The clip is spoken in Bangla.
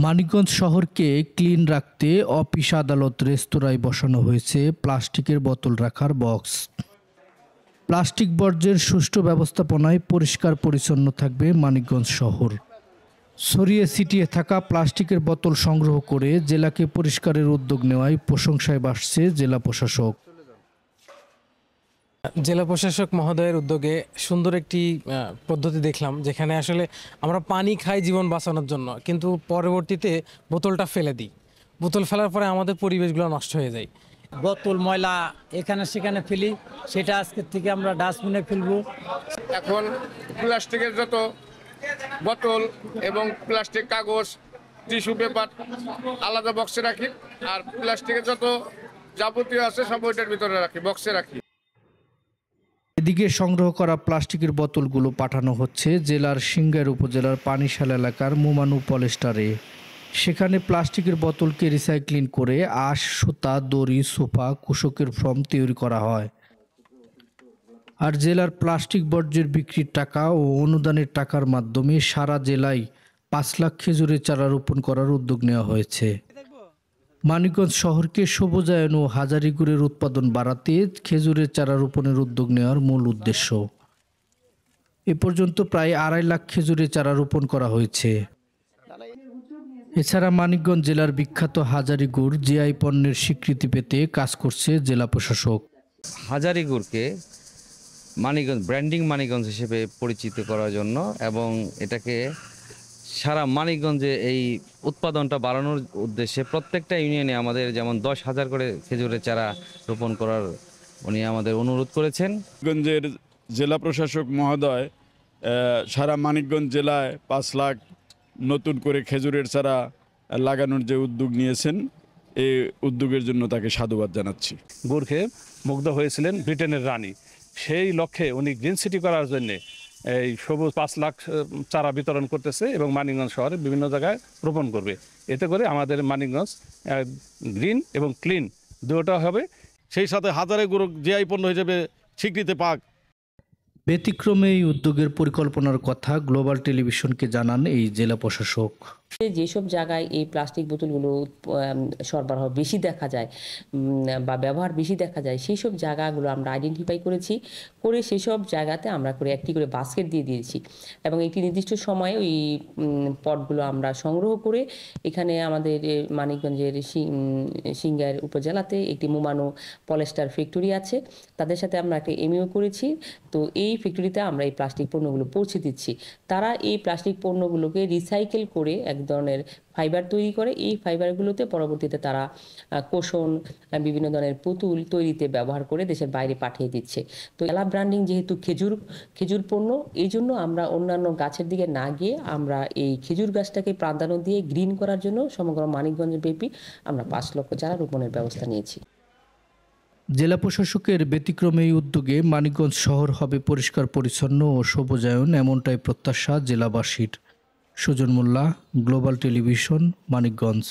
মানিকগঞ্জ শহরকে ক্লিন রাখতে অফিস আদালত রেস্তোরাঁয় বসানো হয়েছে প্লাস্টিকের বোতল রাখার বক্স। প্লাস্টিক বর্জ্যের সুষ্ঠু ব্যবস্থাপনায় পরিষ্কার পরিচ্ছন্ন থাকবে মানিকগঞ্জ শহর। ছড়িয়ে ছিটিয়ে থাকা প্লাস্টিকের বোতল সংগ্রহ করে জেলাকে পরিষ্কারের উদ্যোগ নেওয়ায় প্রশংসায় ভাসছে জেলা প্রশাসক। জেলা প্রশাসক মহোদয়ের উদ্যোগে সুন্দর একটি পদ্ধতি দেখলাম, যেখানে আসলে আমরা পানি খাই জীবন বাঁচানোর জন্য, কিন্তু পরবর্তীতে বোতলটা ফেলে দিই। বোতল ফেলার পরে আমাদের পরিবেশগুলো নষ্ট হয়ে যায়। বোতল ময়লা এখানে সেখানে ফেলি, সেটা আজকের থেকে আমরা ডাস্টবিনে ফেলবো। এখন প্লাস্টিকের যত বোতল এবং প্লাস্টিক কাগজ টিস্যু পেপার আলাদা বক্সে রাখি, আর প্লাস্টিকের যত যাবতীয় আছে সব ওইটার ভিতরে রাখি, বক্সে রাখি। এদিকে সংগ্রহ করা প্লাস্টিকের বোতলগুলো পাঠানো হচ্ছে জেলার সিংগাইর উপজেলার পানিশাল এলাকার মোমানু পলেস্টারে। সেখানে প্লাস্টিকের বোতলকে রিসাইক্লিং করে আঁশ, সুতা, দড়ি, সোফা, কুশকের ফর্ম তৈরি করা হয়। আর জেলার প্লাস্টিক বর্জ্যের বিক্রির টাকা ও অনুদানের টাকার মাধ্যমে সারা জেলায় ৫ লাখ খেজুরের চারা রোপণ করার উদ্যোগ নেওয়া হয়েছে। মানিকগঞ্জ শহরকে সবুজায়ন ও হাজারি গুড়ের উৎপাদন বাড়াতে খেজুরের চারা রোপণের উদ্যোগ নেওয়ার মূল উদ্দেশ্য। এ পর্যন্ত প্রায় ২.৫ লাখ খেজুরের চারা রোপণ করা হয়েছে। এছাড়া মানিকগঞ্জ জেলার বিখ্যাত হাজারি গুড় জিআই পণ্যের স্বীকৃতি পেতে কাজ করছে জেলা প্রশাসক। হাজারি গুড়কে মানিকগঞ্জ ব্র্যান্ডিং মানিকগঞ্জ হিসেবে পরিচিত করার জন্য এবং এটাকে সারা মানিকগঞ্জে এই উৎপাদনটা বাড়ানোর উদ্দেশ্যে প্রত্যেকটা ইউনিয়নে আমাদের যেমন ১০,০০০ করে খেজুরের চারা রোপণ করার উনি আমাদের অনুরোধ করেছেন। মানিকগঞ্জের জেলা প্রশাসক মহোদয় সারা মানিকগঞ্জ জেলায় ৫ লাখ নতুন করে খেজুরের চারা লাগানোর যে উদ্যোগ নিয়েছেন, এই উদ্যোগের জন্য তাকে সাধুবাদ জানাচ্ছি। গুড় খেয়ে মুগ্ধ হয়েছিলেন ব্রিটেনের রানী, সেই লক্ষ্যে উনি গ্রিন সিটি করার জন্যে এই সবুজ ৫ লাখ চারা বিতরণ করতেছে এবং মানিকগঞ্জ শহরে বিভিন্ন জায়গায় রোপণ করবে। এতে করে আমাদের মানিকগঞ্জ গ্রিন এবং ক্লিন দুটোটা হবে। সেই সাথে হাজারি গুড় জিআই পণ্য হিসেবে স্বীকৃতি পাক। ব্যতিক্রমে এই উদ্যোগের পরিকল্পনার কথা গ্লোবাল টেলিভিশনকে জানান এই জেলা প্রশাসক। যেসব জায়গায় এই প্লাস্টিক বোতলগুলো সরবরাহ বেশি দেখা যায় বা ব্যবহার বেশি দেখা যায়, সেই সব জায়গাগুলো আমরা আইডেন্টিফাই করেছি, করে সেসব জায়গাতে আমরা করে একটি করে বাস্কেট দিয়ে দিয়েছি এবং একটি নির্দিষ্ট সময়ে ওই পটগুলো আমরা সংগ্রহ করে এখানে আমাদের মানিকগঞ্জের সিংগাইর উপজেলাতে একটি মোমানু পলেস্টার ফ্যাক্টরি আছে, তাদের সাথে আমরা একটা এমইও করেছি। তো এই ফ্যাক্টরিতে আমরা এই প্লাস্টিক পণ্যগুলো পৌঁছে দিচ্ছি। তারা এই প্লাস্টিক পণ্যগুলোকে রিসাইকেল করে এক ধরনের ফাইবার তৈরি করে। এই ফাইবারগুলোতে পরবর্তীতে তারা কোষণ, বিভিন্ন ধরনের পুতুল তৈরিতে ব্যবহার করে দেশের বাইরে পাঠিয়ে দিচ্ছে। তো এলা ব্র্যান্ডিং যেহেতু খেজুর পণ্য, এই জন্য আমরা অন্যান্য গাছের দিকে না গিয়ে আমরা এই খেজুর গাছটাকে প্রাধান্য দিয়ে গ্রিন করার জন্য সমগ্র মানিকগঞ্জ ব্যাপী আমরা ৫ লক্ষ চারা রোপণের ব্যবস্থা নিয়েছি। জেলা প্রশাসকের ব্যতিক্রমে এই উদ্যোগে মানিকগঞ্জ শহর হবে পরিষ্কার পরিচ্ছন্ন ও সবুজায়ন, এমনটাই প্রত্যাশা জেলাবাসীর। সুজন মোল্লা, গ্লোবাল টেলিভিশন, মানিকগঞ্জ।